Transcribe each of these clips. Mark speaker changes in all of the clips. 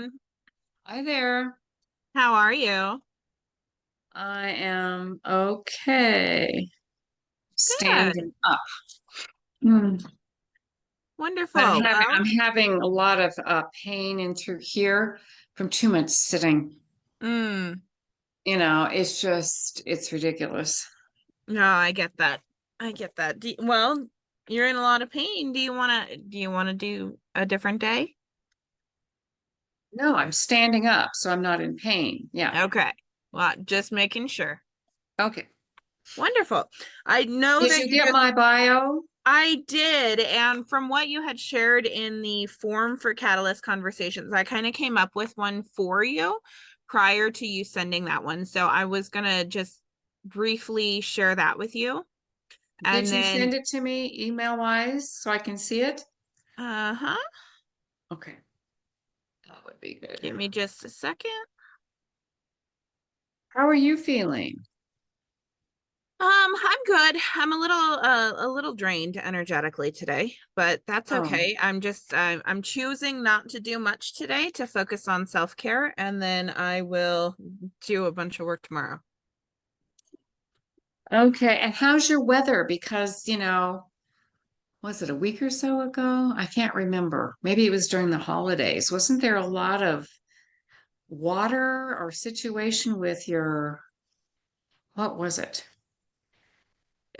Speaker 1: Maryann.
Speaker 2: Hi there.
Speaker 1: How are you?
Speaker 2: I am okay.
Speaker 1: Good.
Speaker 2: Standing up. Hmm. But
Speaker 1: Wonderful.
Speaker 2: I'm
Speaker 1: Well,
Speaker 2: having a lot of pain in through here from too much sitting.
Speaker 1: mm,
Speaker 2: It's ridiculous.
Speaker 1: no, I get that. I get that. Well, you're in a lot of pain. Do you want to do a different day?
Speaker 2: No, I'm standing up, so I'm not in pain. Yeah.
Speaker 1: Okay. Well, just making sure.
Speaker 2: Okay.
Speaker 1: Wonderful. I know
Speaker 2: Did
Speaker 1: that
Speaker 2: you
Speaker 1: you
Speaker 2: get
Speaker 1: just
Speaker 2: my bio?
Speaker 1: I did, and from what you had shared in the form for Catalyst Conversations, I kind of came up with one for you prior to you sending that one. So I was gonna just briefly share that with you.
Speaker 2: Did
Speaker 1: And
Speaker 2: you
Speaker 1: then
Speaker 2: send it to me email wise so I can see it?
Speaker 1: uh-huh,
Speaker 2: Okay. That would be good.
Speaker 1: give me just a second.
Speaker 2: How are you feeling?
Speaker 1: I'm good. I'm a little drained energetically today, but that's
Speaker 2: Oh,
Speaker 1: okay. I'm choosing not to do much today to focus on self-care, and then I will do a bunch of work tomorrow.
Speaker 2: okay. And how's your weather? Because, was it a week or so ago? I can't remember. Maybe it was during the holidays. Wasn't there a lot of water or situation with what was it?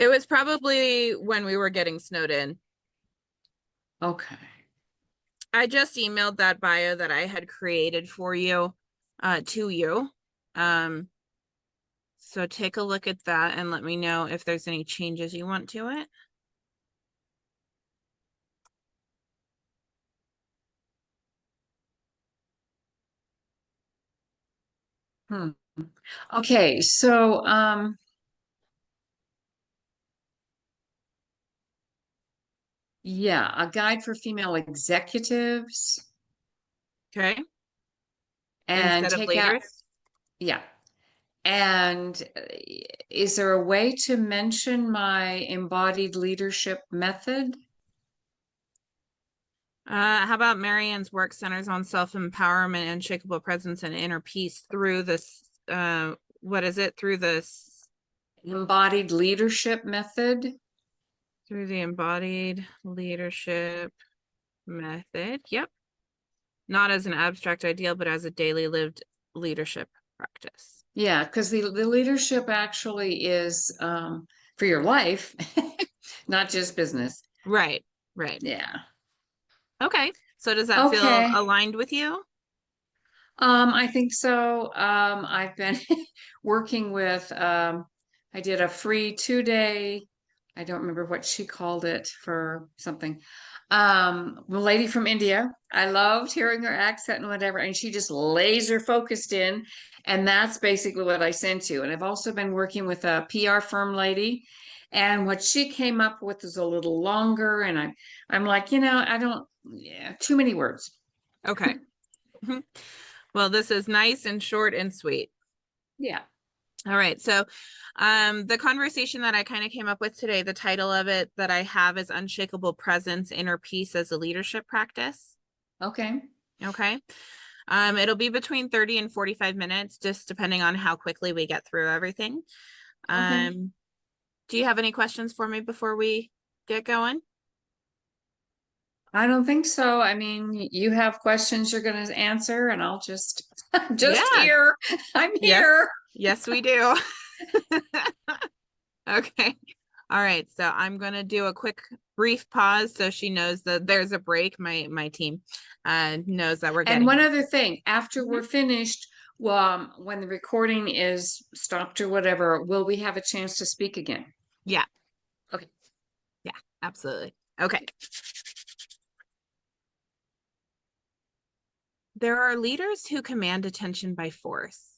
Speaker 1: It was probably when we were getting snowed in.
Speaker 2: Okay.
Speaker 1: I just emailed that bio that I had created for you, to you. Um, so take a look at that and let me know if there's any changes you want to it.
Speaker 2: Hmm. Okay, so yeah, a guide for female executives
Speaker 1: Okay.
Speaker 2: and
Speaker 1: Instead of
Speaker 2: take out,
Speaker 1: leaders.
Speaker 2: yeah. And is there a way to mention my embodied leadership method?
Speaker 1: How about Maryann's work centers on self-empowerment, unshakable presence, and inner peace through this, what is it?
Speaker 2: Embodied leadership method?
Speaker 1: Through the embodied leadership method. Yep. Not as an abstract ideal, but as a daily lived leadership practice.
Speaker 2: Yeah, because the leadership actually is for your life, not just business.
Speaker 1: Right, right.
Speaker 2: Yeah.
Speaker 1: Okay. So does that feel
Speaker 2: Okay.
Speaker 1: aligned with you?
Speaker 2: I think so. I've been working with I did a free 2 day, I don't remember what she called it for something. The lady from India. I loved hearing her accent and whatever, and she just laser focused in, and that's basically what I sent you. And I've also been working with a PR firm lady, and what she came up with is a little longer, and I'm like, I don't, yeah, too many words.
Speaker 1: Okay. Well, this is nice and short and sweet.
Speaker 2: Yeah.
Speaker 1: All right. So, the conversation that I kind of came up with today, the title of it that I have is Unshakable Presence, Inner Peace as a Leadership Practice.
Speaker 2: Okay.
Speaker 1: Okay. It'll be between 30 and 45 minutes, just depending on how quickly we get through everything.
Speaker 2: Okay.
Speaker 1: Um, do you have any questions for me before we get going?
Speaker 2: I don't think so. I mean, you have questions you're going to answer, and I'll just just
Speaker 1: Yeah.
Speaker 2: here. I'm
Speaker 1: Yes.
Speaker 2: here.
Speaker 1: Yes, we do. Okay. All right. So I'm going to do a quick brief pause so she knows that there's a break. My team knows that we're
Speaker 2: And
Speaker 1: getting
Speaker 2: one
Speaker 1: ready.
Speaker 2: other thing, after
Speaker 1: Mhm.
Speaker 2: we're finished, when the recording is stopped or whatever, will we have a chance to speak again?
Speaker 1: Yeah.
Speaker 2: Okay.
Speaker 1: Yeah. Absolutely. Okay. There are leaders who command attention by force.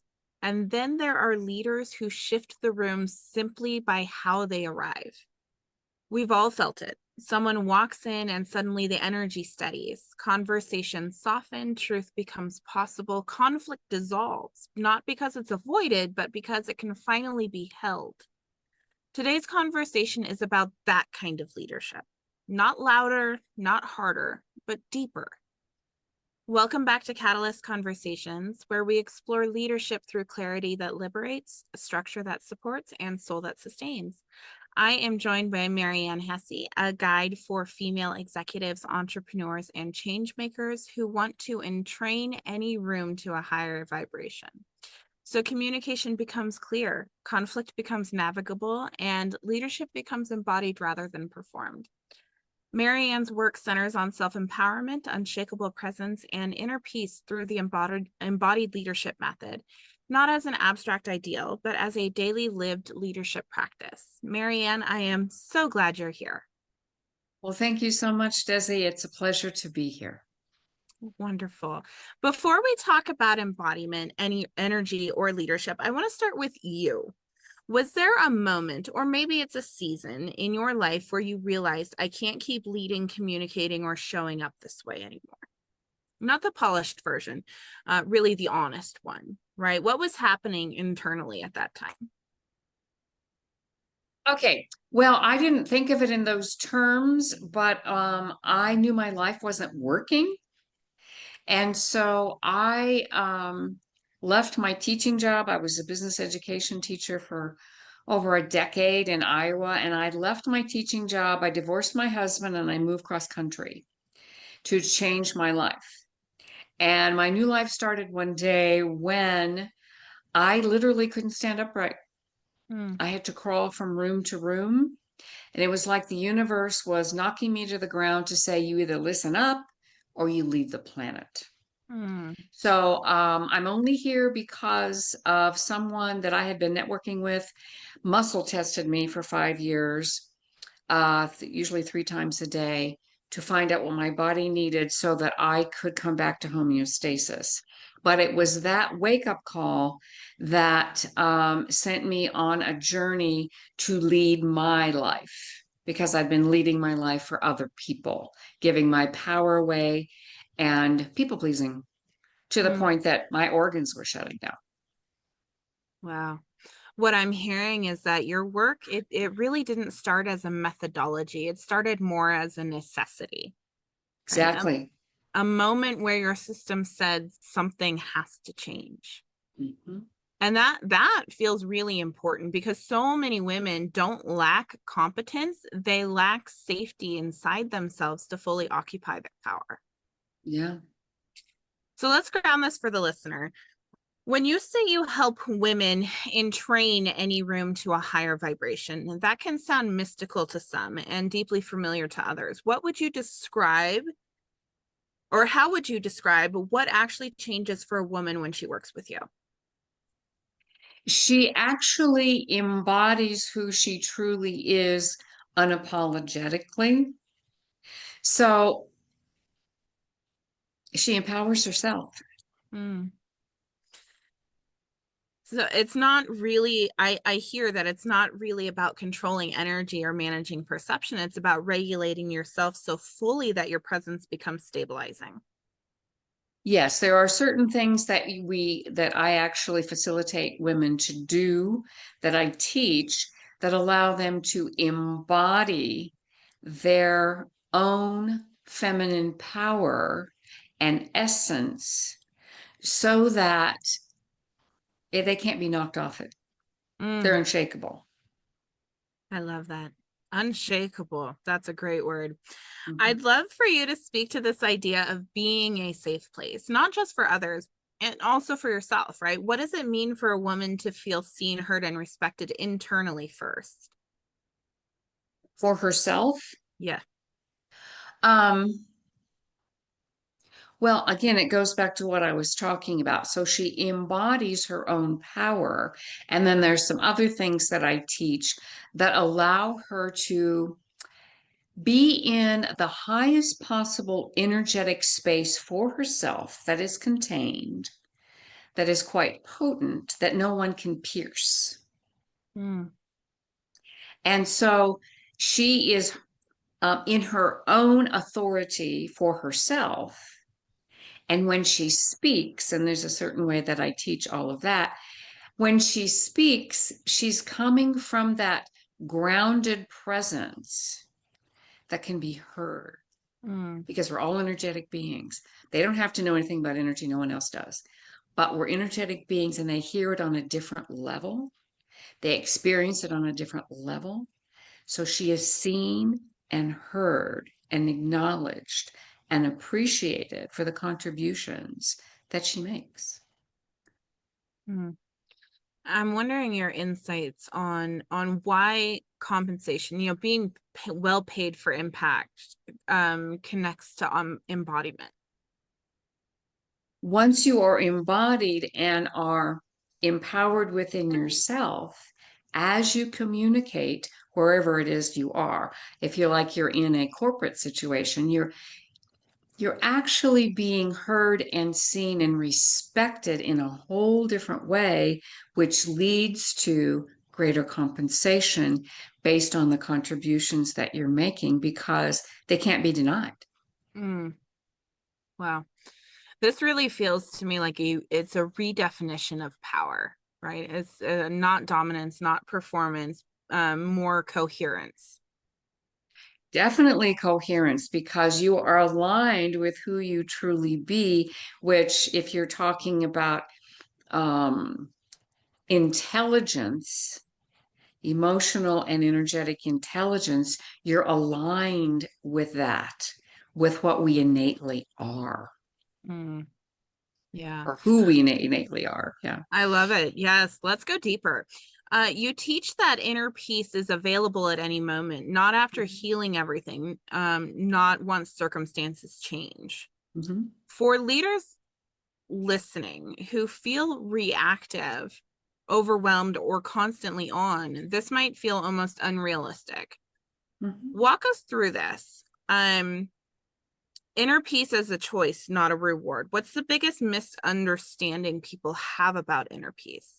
Speaker 1: And then there are leaders who shift the room simply by how they arrive. We've all felt it. Someone walks in and suddenly the energy steadies. Conversations soften, truth becomes possible, conflict dissolves, not because it's avoided, but because it can finally be held. Today's conversation is about that kind of leadership. Not louder, not harder, but deeper. Welcome back to Catalyst Conversations, where we explore leadership through clarity that liberates, a structure that supports, and soul that sustains. I am joined by Maryann Hesse, a guide for female executives, entrepreneurs, and change makers who want to entrain any room to a higher vibration. So communication becomes clear, conflict becomes navigable, and leadership becomes embodied rather than performed. Maryann's work centers on self-empowerment, unshakable presence, and inner peace through the embodied leadership method, not as an abstract ideal, but as a daily lived leadership practice. Maryann, I am so glad you're here.
Speaker 2: Well, thank you so much, Desi. It's a pleasure to be here.
Speaker 1: Wonderful. Before we talk about embodiment, any energy, or leadership, I want to start with you. Was there a moment, or maybe it's a season in your life where you realized I can't keep leading, communicating, or showing up this way anymore? Not the polished version, really the honest one, right? What was happening internally at that time?
Speaker 2: Okay. Well, I didn't think of it in those terms, but I knew my life wasn't working. And so I left my teaching job. I was a business education teacher for over a decade in Iowa, and I left my teaching job. I divorced my husband and I moved cross country to change my life. And my new life started one day when I literally couldn't stand upright.
Speaker 1: Mm,
Speaker 2: I had to crawl from room to room. And it was like the universe was knocking me to the ground to say, you either listen up or you leave the planet.
Speaker 1: mm,
Speaker 2: So I'm only here because of someone that I had been networking with, muscle tested me for 5 years, usually 3 times a day, to find out what my body needed so that I could come back to homeostasis. But it was that wake up call that sent me on a journey to lead my life because I've been leading my life for other people, giving my power away and people pleasing to the
Speaker 1: mm.
Speaker 2: point that my organs were shutting down.
Speaker 1: Wow. What I'm hearing is that your work, it really didn't start as a methodology. It started more as a necessity, right?
Speaker 2: Exactly.
Speaker 1: A moment where your system said something has to change.
Speaker 2: Mhm.
Speaker 1: And that feels really important because so many women don't lack competence, they lack safety inside themselves to fully occupy their power.
Speaker 2: Yeah.
Speaker 1: So let's ground this for the listener. When you say you help women entrain any room to a higher vibration, that can sound mystical to some and deeply familiar to others. What would you describe, or how would you describe what actually changes for a woman when she works with you?
Speaker 2: She actually embodies who she truly is unapologetically. So she empowers herself.
Speaker 1: Hmm. So it's not really, I hear that it's not really about controlling energy or managing perception. It's about regulating yourself so fully that your presence becomes stabilizing.
Speaker 2: Yes, there are certain things that I actually facilitate women to do, that I teach, that allow them to embody their own feminine power and essence so that they can't be knocked off it. They're
Speaker 1: Mm,
Speaker 2: unshakable.
Speaker 1: I love that. Unshakable. That's a great word.
Speaker 2: Mhm.
Speaker 1: I'd love for you to speak to this idea of being a safe place, not just for others, and also for yourself, right? What does it mean for a woman to feel seen, heard, and respected internally first?
Speaker 2: For herself,
Speaker 1: Yeah.
Speaker 2: um, well, again, it goes back to what I was talking about. So she embodies her own power. And then there's some other things that I teach that allow her to be in the highest possible energetic space for herself that is contained, that is quite potent, that no one can pierce.
Speaker 1: Mm,
Speaker 2: And so she is in her own authority for herself. And when she speaks, and there's a certain way that I teach all of that, when she speaks, she's coming from that grounded presence that can be heard.
Speaker 1: Mm,
Speaker 2: because we're all energetic beings. They don't have to know anything about energy, no one else does. But we're energetic beings and they hear it on a different level. They experience it on a different level. So she is seen and heard and acknowledged and appreciated for the contributions that she makes.
Speaker 1: mm. I'm wondering your insights on why compensation, being well paid for impact, connects to embodiment.
Speaker 2: Once you are embodied and are empowered within yourself, as you communicate wherever it is you are, if you're like you're in a corporate situation, you're actually being heard and seen and respected in a whole different way, which leads to greater compensation based on the contributions that you're making because they can't be denied.
Speaker 1: Mm, wow. This really feels to me like it's a redefinition of power, right? It's not dominance, not performance, more coherence.
Speaker 2: Definitely coherence because you are aligned with who you truly be, which, if you're talking about um, intelligence, emotional and energetic intelligence, you're aligned with that, with what we innately are,
Speaker 1: Mm, yeah.
Speaker 2: or who we innately are. Yeah.
Speaker 1: I love it. Yes, let's go deeper. You teach that inner peace is available at any moment, not after healing everything, not once circumstances change.
Speaker 2: Mm-hmm.
Speaker 1: For leaders listening who feel reactive, overwhelmed, or constantly on, this might feel almost unrealistic.
Speaker 2: Mm-hmm.
Speaker 1: Walk us through this. Inner peace as a choice, not a reward. What's the biggest misunderstanding people have about inner peace?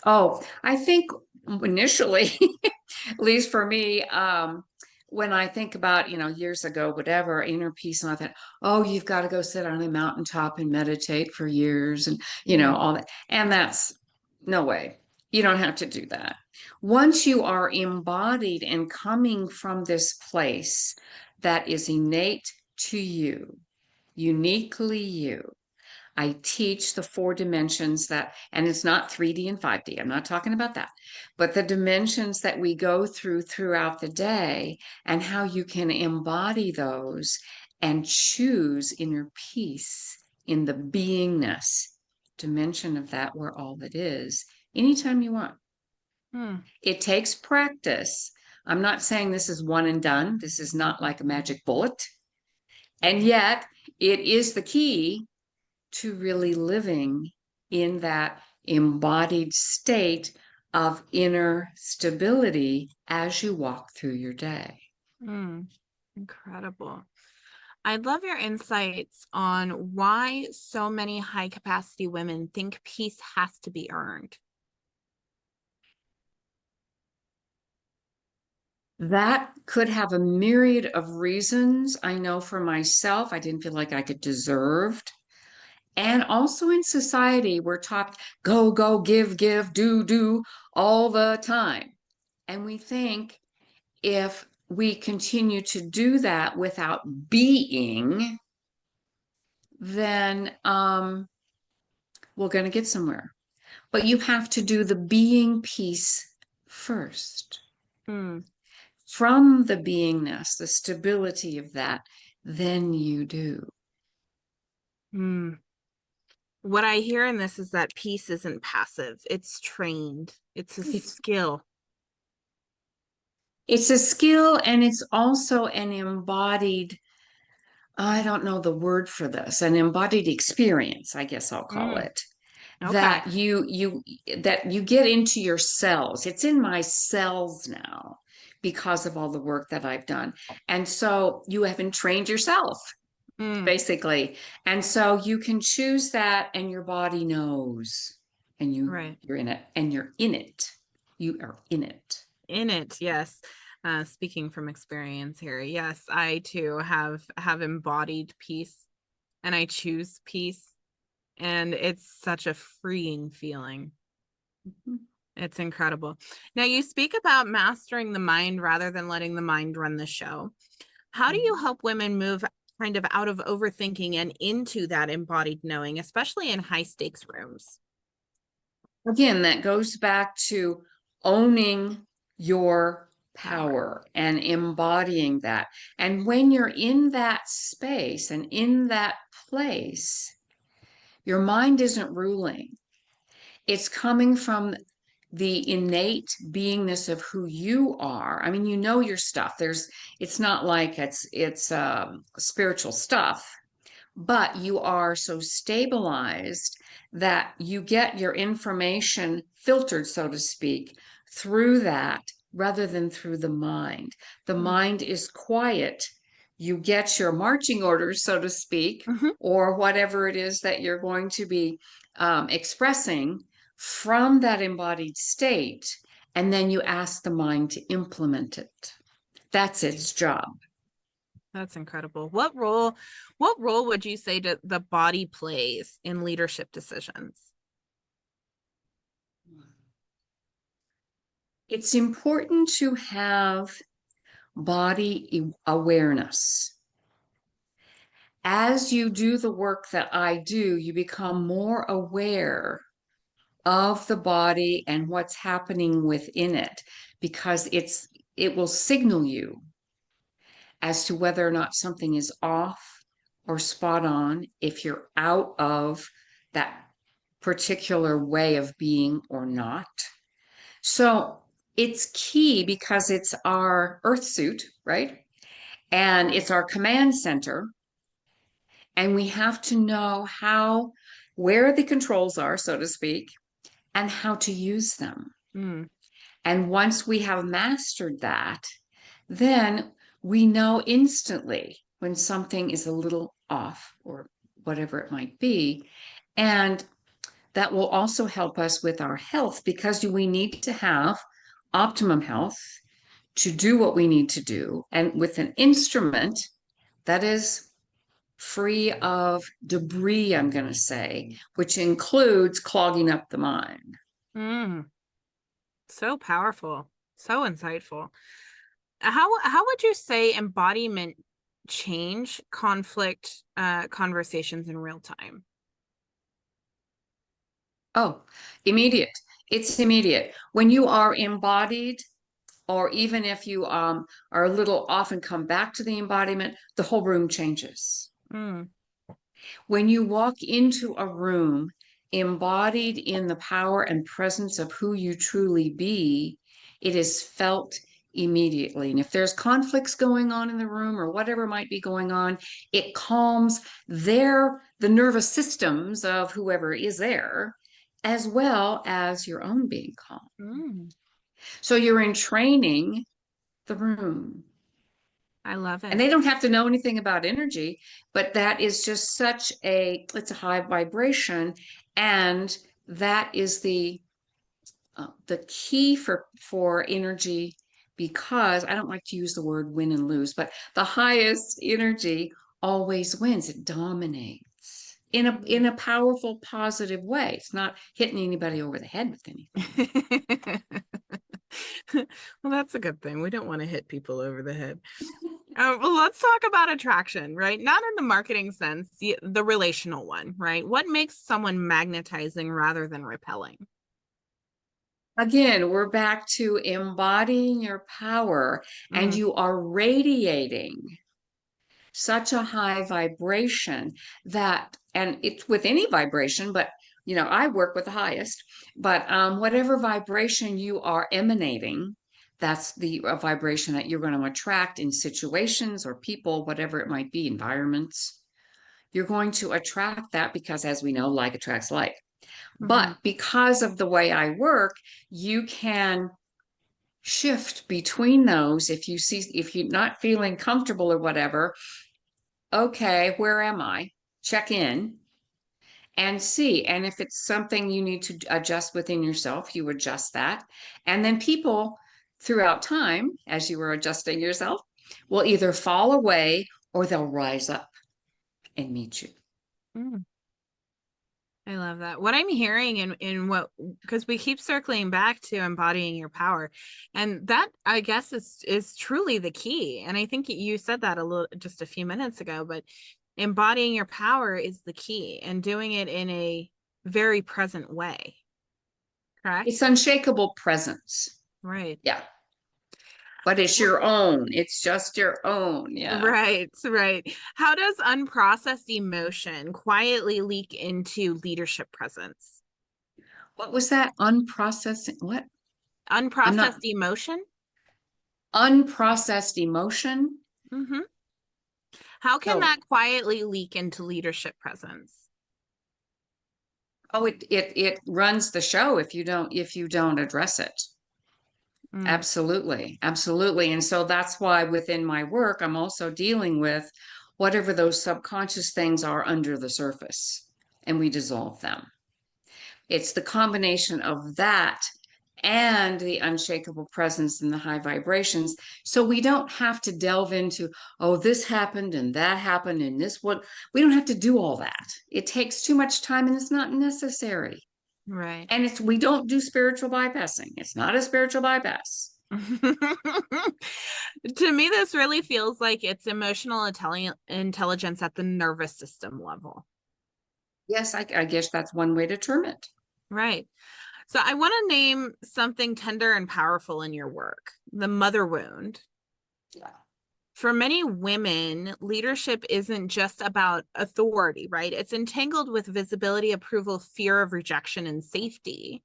Speaker 2: Oh, I think initially, at least for me, when I think about, years ago, whatever, inner peace, and I thought, oh, you've got to go sit on a mountaintop and meditate for years and,
Speaker 1: Mm,
Speaker 2: all that. And that's no way. You don't have to do that. Once you are embodied and coming from this place that is innate to you, uniquely you, I teach the 4 dimensions and it's not 3D and 5D. I'm not talking about that, but the dimensions that we go through throughout the day and how you can embody those and choose inner peace in the beingness dimension of that where all that is anytime you want.
Speaker 1: mm,
Speaker 2: It takes practice. I'm not saying this is one and done. This is not like a magic bullet. And yet, it is the key to really living in that embodied state of inner stability as you walk through your day.
Speaker 1: mm. Incredible. I'd love your insights on why so many high capacity women think peace has to be earned.
Speaker 2: That could have a myriad of reasons. I know for myself, I didn't feel like I could deserved. And also in society, we're taught go, go, give, do all the time. And we think if we continue to do that without being, then we're going to get somewhere. But you have to do the being piece first.
Speaker 1: Mm,
Speaker 2: From the beingness, the stability of that, then you do.
Speaker 1: mm. What I hear in this is that peace isn't passive, it's trained, it's a
Speaker 2: It's
Speaker 1: skill.
Speaker 2: it's a skill and it's also an embodied, I don't know the word for this, an embodied experience, I guess I'll call
Speaker 1: Mm,
Speaker 2: it.
Speaker 1: okay.
Speaker 2: That you get into your cells. It's in my cells now because of all the work that I've done. And so you haven't trained yourself,
Speaker 1: Mm,
Speaker 2: basically. And so you can choose that and your body knows. And
Speaker 1: right.
Speaker 2: you're in it and you're in it. You are in it.
Speaker 1: In it, yes. Speaking from experience here, yes, I too have embodied peace and I choose peace, and it's such a freeing feeling.
Speaker 2: Mhm.
Speaker 1: It's incredible. Now, you speak about mastering the mind rather than letting the mind run the show. How do you help women move kind of out of overthinking and into that embodied knowing, especially in high stakes rooms?
Speaker 2: Again, that goes back to owning your
Speaker 1: Power.
Speaker 2: power and embodying that. And when you're in that space and in that place, your mind isn't ruling. It's coming from the innate beingness of who you are. I mean, you know your stuff. It's not like it's spiritual stuff, but you are so stabilized that you get your information filtered, so to speak, through that rather than through the mind. The mind is quiet. You get your marching orders, so to speak,
Speaker 1: Mm-hmm.
Speaker 2: or whatever it is that you're going to be expressing from that embodied state, and then you ask the mind to implement it. That's its job.
Speaker 1: That's incredible. What role would you say the body plays in leadership decisions?
Speaker 2: It's important to have body awareness. As you do the work that I do, you become more aware of the body and what's happening within it because it will signal you as to whether or not something is off or spot on if you're out of that particular way of being or not. So it's key because it's our earth suit, right? And it's our command center. And we have to know where the controls are, so to speak, and how to use them.
Speaker 1: Mm.
Speaker 2: And once we have mastered that, then we know instantly when something is a little off or whatever it might be. And that will also help us with our health because we need to have optimum health to do what we need to do. And with an instrument that is free of debris, I'm going to say, which includes clogging up the mind.
Speaker 1: Mm. So powerful, so insightful. How would you say embodiment change conflict conversations in real time?
Speaker 2: Oh, immediate. It's immediate. When you are embodied, or even if you are a little off and come back to the embodiment, the whole room changes.
Speaker 1: Mm.
Speaker 2: When you walk into a room embodied in the power and presence of who you truly be, it is felt immediately. And if there's conflicts going on in the room or whatever might be going on, it calms the nervous systems of whoever is there, as well as your own being calm.
Speaker 1: Mm.
Speaker 2: So you're entraining the room.
Speaker 1: I love
Speaker 2: And they
Speaker 1: it.
Speaker 2: don't have to know anything about energy, but that is just it's a high vibration. And that is the key for energy, because I don't like to use the word win and lose, but the highest energy always wins. It dominates in a powerful, positive way. It's not hitting anybody over the head with anything.
Speaker 1: Well, that's a good thing. We don't want to hit people over the head. Well, let's talk about attraction, right? Not in the marketing sense, the relational one, right? What makes someone magnetizing rather than repelling?
Speaker 2: Again, we're back to embodying your power, and
Speaker 1: Mm.
Speaker 2: you are radiating such a high vibration and it's with any vibration, but I work with the highest, but whatever vibration you are emanating, that's the vibration that you're going to attract in situations or people, whatever it might be, environments. You're going to attract that because, as we know, like attracts like.
Speaker 1: Mm-hmm.
Speaker 2: But because of the way I work, you can shift between those if you're not feeling comfortable or whatever. Okay, where am I? Check in and see. And if it's something you need to adjust within yourself, you adjust that. And then people throughout time, as you are adjusting yourself, will either fall away or they'll rise up and meet you.
Speaker 1: Mm. I love that. What I'm hearing in what, because we keep circling back to embodying your power, and that I guess is truly the key. And I think you said that a little just a few minutes ago, but embodying your power is the key and doing it in a very present way.
Speaker 2: It's
Speaker 1: Correct?
Speaker 2: unshakable presence.
Speaker 1: Right.
Speaker 2: Yeah. But it's your own. It's just your own. Yeah.
Speaker 1: Right, right. How does unprocessed emotion quietly leak into leadership presence?
Speaker 2: What was that? Unprocessed, what? I'm not
Speaker 1: Unprocessed emotion?
Speaker 2: unprocessed emotion.
Speaker 1: Hmm. How can
Speaker 2: So,
Speaker 1: that quietly leak into leadership presence?
Speaker 2: oh, it runs the show if you don't address it.
Speaker 1: Mm,
Speaker 2: Absolutely. Absolutely. And so that's why within my work, I'm also dealing with whatever those subconscious things are under the surface, and we dissolve them. It's the combination of that and the unshakable presence and the high vibrations. So we don't have to delve into, oh, this happened and that happened and this what we don't have to do all that. It takes too much time and it's not necessary.
Speaker 1: right.
Speaker 2: And it's we don't do spiritual bypassing. It's not a spiritual bypass.
Speaker 1: To me, this really feels like it's emotional intelligence at the nervous system level.
Speaker 2: Yes, I guess that's one way to term it.
Speaker 1: Right. So I want to name something tender and powerful in your work, the mother wound.
Speaker 2: Yeah.
Speaker 1: For many women, leadership isn't just about authority, right? It's entangled with visibility, approval, fear of rejection, and safety.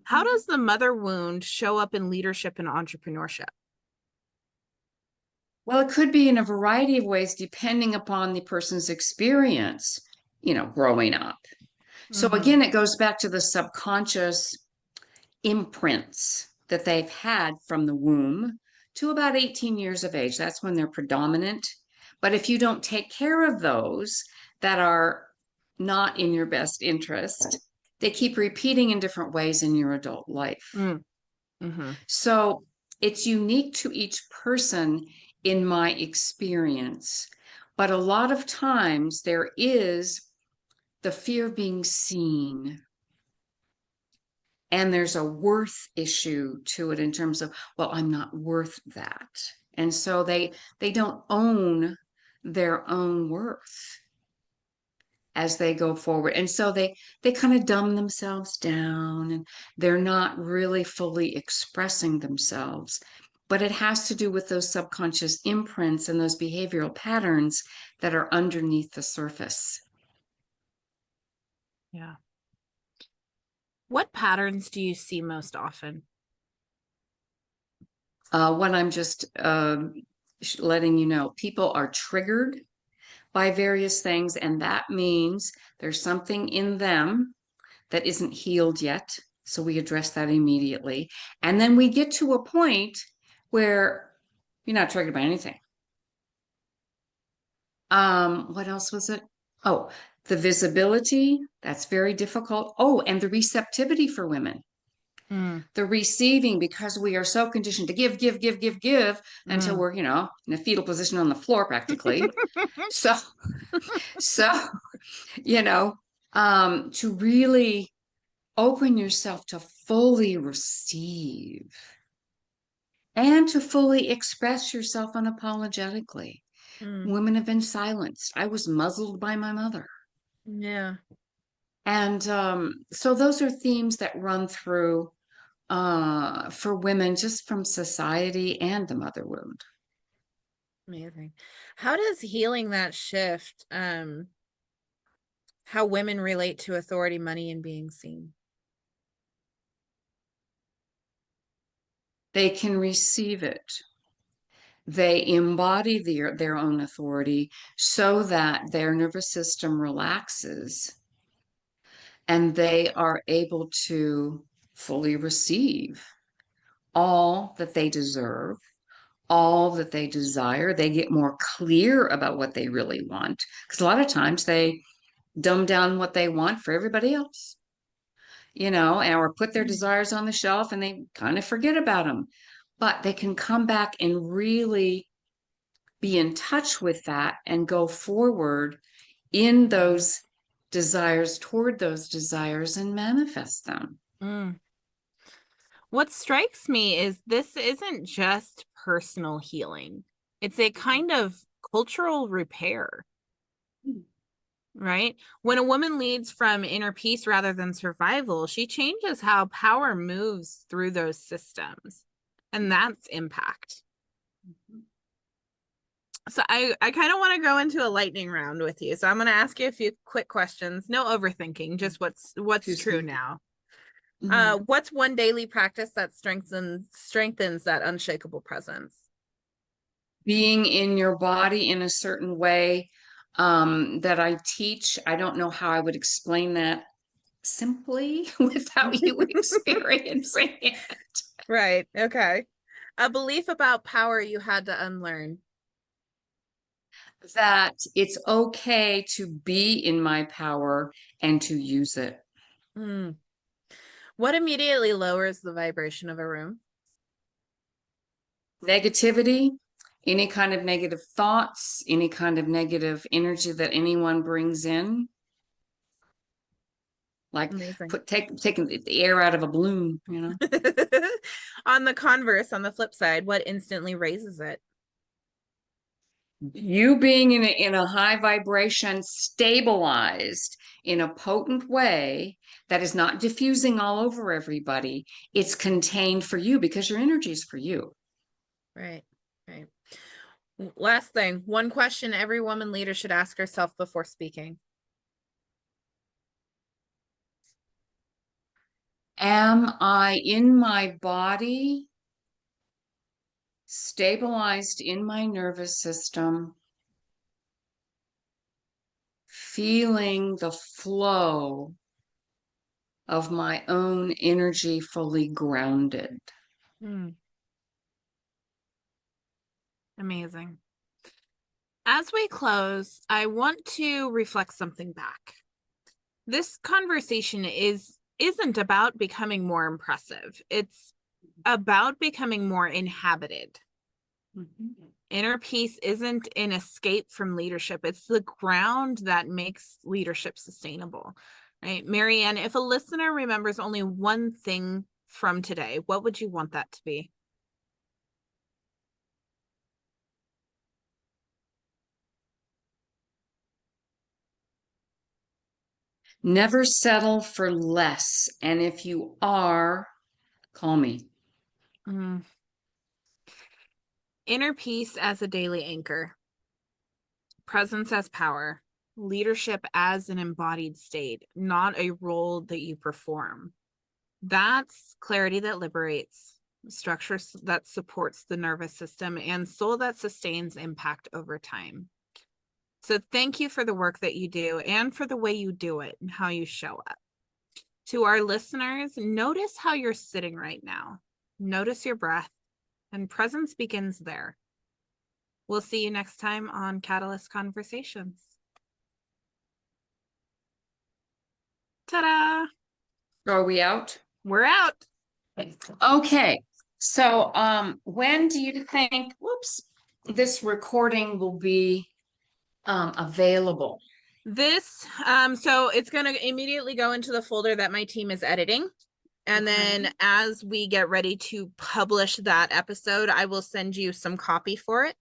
Speaker 1: How
Speaker 2: Mhm.
Speaker 1: does the mother wound show up in leadership and entrepreneurship?
Speaker 2: Well, it could be in a variety of ways depending upon the person's experience, growing up. So
Speaker 1: Mm-hmm.
Speaker 2: again, it goes back to the subconscious imprints that they've had from the womb to about 18 years of age. That's when they're predominant. But if you don't take care of those that are not in your best interest, they keep repeating in different ways in your adult life.
Speaker 1: Mm-hmm.
Speaker 2: So it's unique to each person in my experience. But a lot of times there is the fear of being seen, and there's a worth issue to it in terms of, well, I'm not worth that. And so they don't own their own worth as they go forward. And so they kind of dumb themselves down, and they're not really fully expressing themselves. But it has to do with those subconscious imprints and those behavioral patterns that are underneath the surface.
Speaker 1: Yeah. What patterns do you see most often?
Speaker 2: What I'm just letting you know, people are triggered by various things, and that means there's something in them that isn't healed yet. So we address that immediately. And then we get to a point where you're not triggered by anything. What else was it? Oh, the visibility, that's very difficult. Oh, and the receptivity for women.
Speaker 1: Mm,
Speaker 2: The receiving, because we are so conditioned to give, give, give, give, give until
Speaker 1: mm.
Speaker 2: we're, in a fetal position on the floor practically. So, so, you know, to really open yourself to fully receive and to fully express yourself unapologetically.
Speaker 1: Mm.
Speaker 2: Women have been silenced. I was muzzled by my mother.
Speaker 1: Yeah.
Speaker 2: And so those are themes that run through for women just from society and the mother wound.
Speaker 1: Amazing. How does healing that shift, how women relate to authority, money, and being seen?
Speaker 2: They can receive it. They embody their own authority so that their nervous system relaxes and they are able to fully receive all that they deserve, all that they desire. They get more clear about what they really want. Because a lot of times they dumb down what they want for everybody else, or put their
Speaker 1: Mm.
Speaker 2: desires on the shelf and they kind of forget about them. But they can come back and really be in touch with that and go forward in those desires toward those desires and manifest them.
Speaker 1: Mm. What strikes me is this isn't just personal healing. It's a kind of cultural repair, right? When a woman leads from inner peace rather than survival, she changes how power moves through those systems. And that's impact. So I kind of want to go into a lightning round with you. So I'm going to ask you a few quick questions. No overthinking, just what's true now. What's one daily practice that strengthens that unshakable presence?
Speaker 2: Being in your body in a certain way that I teach. I don't know how I would explain that simply without you experiencing it.
Speaker 1: Right. Okay. A belief about power you had to unlearn.
Speaker 2: That it's okay to be in my power and to use it.
Speaker 1: Mm. What immediately lowers the vibration of a room?
Speaker 2: Negativity, any kind of negative thoughts, any kind of negative energy that anyone brings in, like
Speaker 1: Amazing.
Speaker 2: taking the air out of a balloon, you know.
Speaker 1: On the converse, on the flip side, what instantly raises it?
Speaker 2: You being in a high vibration, stabilized in a potent way that is not diffusing all over everybody. It's contained for you because your energy is for you.
Speaker 1: Right. Right. Last thing, one question every woman leader should ask herself before speaking.
Speaker 2: Am I in my body, stabilized in my nervous system, feeling the flow of my own energy fully grounded?
Speaker 1: Hmm. Amazing. As we close, I want to reflect something back. This conversation isn't about becoming more impressive. It's about becoming more inhabited. Inner peace isn't an escape from leadership. It's the ground that makes leadership sustainable. Right? Maryann, if a listener remembers only one thing from today, what would you want that to be?
Speaker 2: Never settle for less. And if you are, call me.
Speaker 1: Mm. Inner peace as a daily anchor, presence as power, leadership as an embodied state, not a role that you perform. That's clarity that liberates, structure that supports the nervous system, and soul that sustains impact over time. So thank you for the work that you do and for the way you do it and how you show up. To our listeners, notice how you're sitting right now. Notice your breath, and presence begins there. We'll see you next time on Catalyst Conversations. Ta-da!
Speaker 2: Are we out?
Speaker 1: We're out.
Speaker 2: Okay. So, when do you think, whoops, this recording will be available?
Speaker 1: So it's going to immediately go into the folder that my team is editing. And then as we get ready to publish that episode, I will send you some copy for it.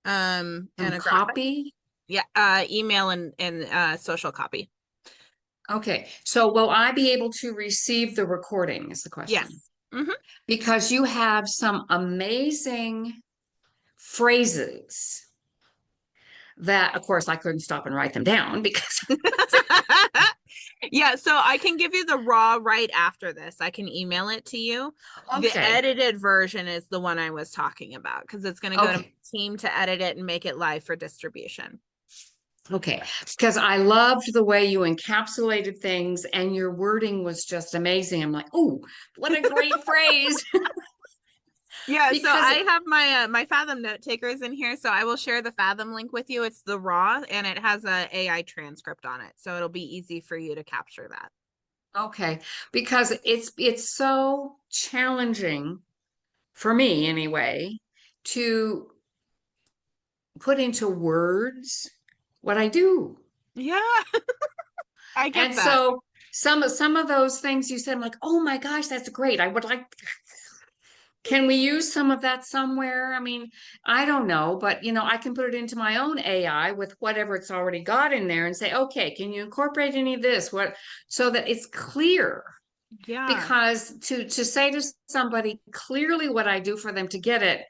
Speaker 1: And a
Speaker 2: copy?
Speaker 1: Yeah, email and social copy.
Speaker 2: Okay. So will I be able to receive the recording is the question.
Speaker 1: Yes. Mm-hmm.
Speaker 2: Because you have some amazing phrases that, of course, I couldn't stop and write them down because
Speaker 1: Yeah, so I can give you the raw right after this. I can email it to you. The edited version is the one I was talking about because it's going to go to my team to edit it and make it live for distribution.
Speaker 2: Okay, because I loved the way you encapsulated things and your wording was just amazing. I'm like, oh, what a great phrase.
Speaker 1: Yeah, because so I have my my Fathom note takers in here, so I will share the Fathom link with you. It's the raw, and it has a AI transcript on it, so it'll be easy for you to capture that.
Speaker 2: Okay, because it's so challenging for me anyway to put into words what I do.
Speaker 1: Yeah. I get
Speaker 2: And
Speaker 1: that.
Speaker 2: so some of those things you said, I'm like, oh my gosh, that's great. I would like, can we use some of that somewhere? I mean, I don't know, but I can put it into my own AI with whatever it's already got in there and say, okay, can you incorporate any of this? What, so that it's clear.
Speaker 1: Yeah.
Speaker 2: Because to say to somebody clearly what I do for them to get it,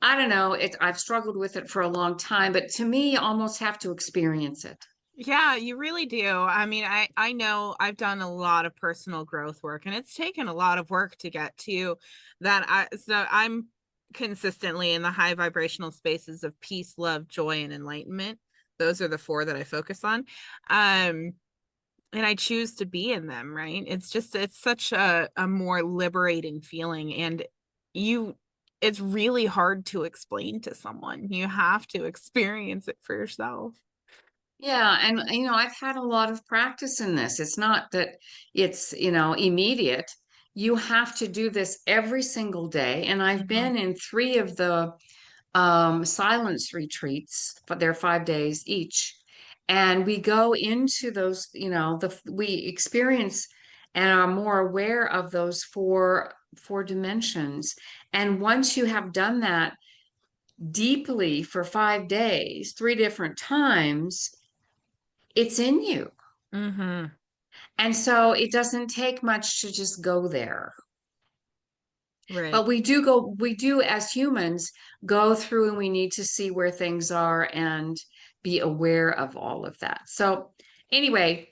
Speaker 2: I don't know, I've struggled with it for a long time, but to me, you almost have to experience it.
Speaker 1: Yeah, you really do. I mean, I know I've done a lot of personal growth work and it's taken a lot of work to get to that. So I'm consistently in the high vibrational spaces of peace, love, joy, and enlightenment. Those are the four that I focus on. And I choose to be in them, right? It's such a more liberating feeling. And you it's really hard to explain to someone. You have to experience it for yourself.
Speaker 2: Yeah, and I've had a lot of practice in this. It's not that it's, immediate. You have to do this every single day. And I've
Speaker 1: Mhm.
Speaker 2: been in three of the silence retreats, but they're 5 days each. And we go into those, we experience and are more aware of those four dimensions. And once you have done that deeply for 5 days, three different times, it's in you.
Speaker 1: Mhm.
Speaker 2: And so it doesn't take much to just go there.
Speaker 1: Right.
Speaker 2: But we do as humans go through and we need to see where things are and be aware of all of that. So anyway,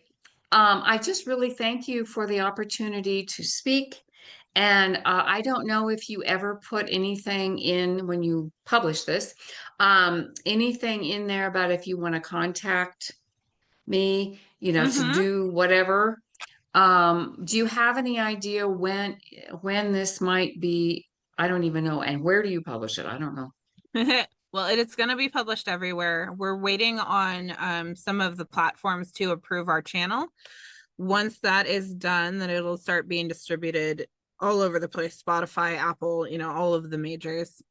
Speaker 2: I just really thank you for the opportunity to speak. And I don't know if you ever put anything in when you publish this, anything in there about if you want to contact me, to
Speaker 1: Mhm.
Speaker 2: do whatever. Do you have any idea when this might be? I don't even know. And where do you publish it? I don't know.
Speaker 1: Well, it's going to be published everywhere. We're waiting on some of the platforms to approve our channel. Once that is done, then it'll start being distributed all over the place. Spotify, Apple, all of the majors.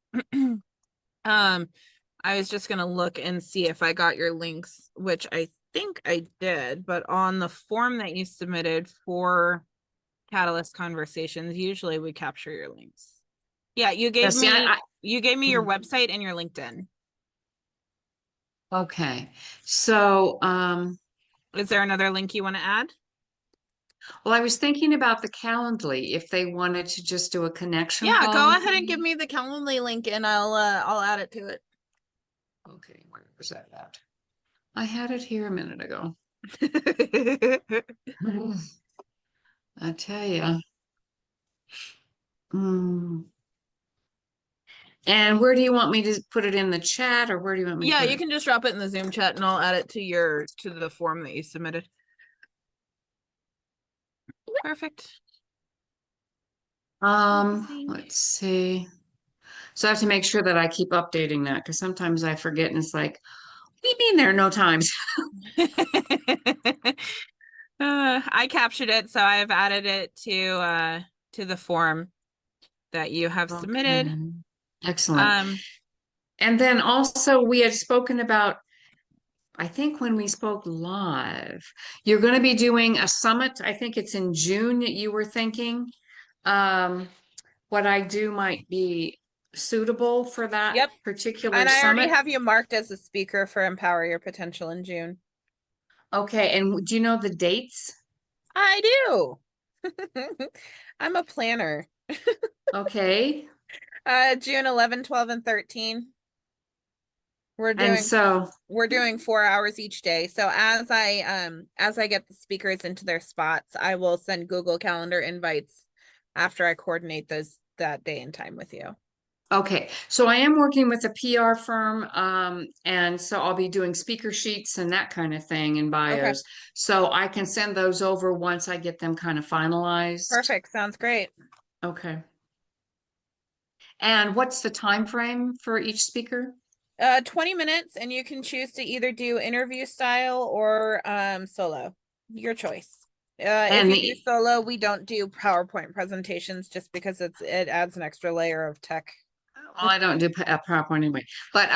Speaker 1: I was just gonna look and see if I got your links, which I think I did, but on the form that you submitted for Catalyst Conversations, usually we capture your links. Yeah, you
Speaker 2: Yeah,
Speaker 1: gave
Speaker 2: see,
Speaker 1: me you gave me your
Speaker 2: mm,
Speaker 1: website and your LinkedIn.
Speaker 2: okay. So,
Speaker 1: Is there another link you want to add?
Speaker 2: well, I was thinking about the Calendly if they wanted to just do a connection
Speaker 1: Yeah,
Speaker 2: call
Speaker 1: go
Speaker 2: with
Speaker 1: ahead and give
Speaker 2: me.
Speaker 1: me the Calendly link and I'll add it to
Speaker 2: Okay, where was that at? I had it here a minute ago.
Speaker 1: it.
Speaker 2: I tell you. Mm. And where do you want me to put it in the chat, or where do you want me to
Speaker 1: Yeah,
Speaker 2: put
Speaker 1: you
Speaker 2: it?
Speaker 1: can just drop it in the Zoom chat and I'll add it to the form that you submitted. Perfect. Think.
Speaker 2: Let's see. So I have to make sure that I keep updating that because sometimes I forget and it's like, what do you mean there are no times?
Speaker 1: I captured it, so I've added it to the form that you have submitted.
Speaker 2: Okay, excellent.
Speaker 1: Um,
Speaker 2: And then also we had spoken about, I think when we spoke live, you're going to be doing a summit. I think it's in June that you were thinking. Um, what I do might be suitable for that
Speaker 1: yep.
Speaker 2: particular
Speaker 1: And I already
Speaker 2: summit.
Speaker 1: have you marked as a speaker for Empower Your Potential in June.
Speaker 2: Okay, and do you know the dates?
Speaker 1: I do. I'm a planner.
Speaker 2: Okay.
Speaker 1: June 11, 12, and 13. We're
Speaker 2: And
Speaker 1: doing
Speaker 2: so,
Speaker 1: we're doing 4 hours each day. So as I get the speakers into their spots, I will send Google Calendar invites after I coordinate those that day and time with you.
Speaker 2: okay, so I am working with a PR firm, and so I'll be doing speaker sheets and that kind of thing and
Speaker 1: Okay.
Speaker 2: bios. So I can send those over once I get them kind of finalized.
Speaker 1: Perfect. Sounds great.
Speaker 2: Okay. And what's the time frame for each speaker?
Speaker 1: 20 minutes and you can choose to either do interview style or solo. Your choice. If
Speaker 2: And
Speaker 1: you do
Speaker 2: the,
Speaker 1: solo, we don't do PowerPoint presentations just because it adds an extra layer of tech.
Speaker 2: well, I don't do PowerPoint anyway, but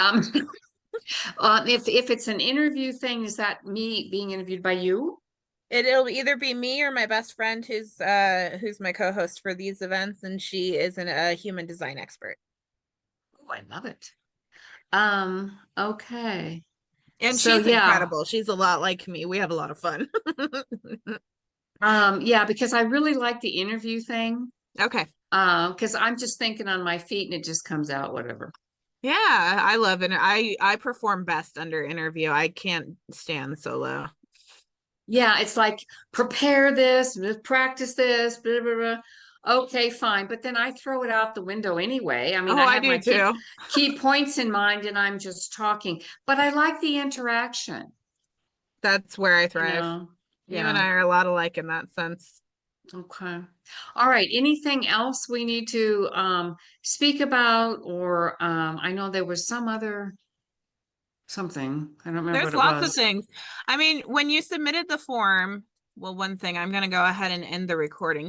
Speaker 2: if it's an interview thing, is that me being interviewed by you?
Speaker 1: It'll either be me or my best friend who's my co-host for these events, and she is a human design expert.
Speaker 2: Oh, I love it. Okay.
Speaker 1: And
Speaker 2: So
Speaker 1: she's
Speaker 2: yeah,
Speaker 1: incredible. She's a lot like me. We have a lot of fun.
Speaker 2: yeah, because I really like the interview thing.
Speaker 1: Okay.
Speaker 2: Because I'm just thinking on my feet and it just comes out, whatever.
Speaker 1: Yeah, I love it. I perform best under interview. I can't stand solo.
Speaker 2: Yeah, it's like prepare this, practice this, blah, blah, blah. Okay, fine. But then I throw it out the window anyway. I mean,
Speaker 1: Oh,
Speaker 2: I
Speaker 1: I
Speaker 2: have
Speaker 1: do
Speaker 2: my
Speaker 1: too.
Speaker 2: key points in mind and I'm just talking. But I like the interaction,
Speaker 1: That's where I
Speaker 2: you
Speaker 1: thrive.
Speaker 2: know.
Speaker 1: You and
Speaker 2: Yeah.
Speaker 1: I are a lot alike in that sense.
Speaker 2: Okay. All right. Anything else we need to speak about? Or I know there was some other something. I don't remember
Speaker 1: There's
Speaker 2: what it
Speaker 1: lots of
Speaker 2: was.
Speaker 1: things. I mean, when you submitted the form, well, one thing, I'm going to go ahead and end the recording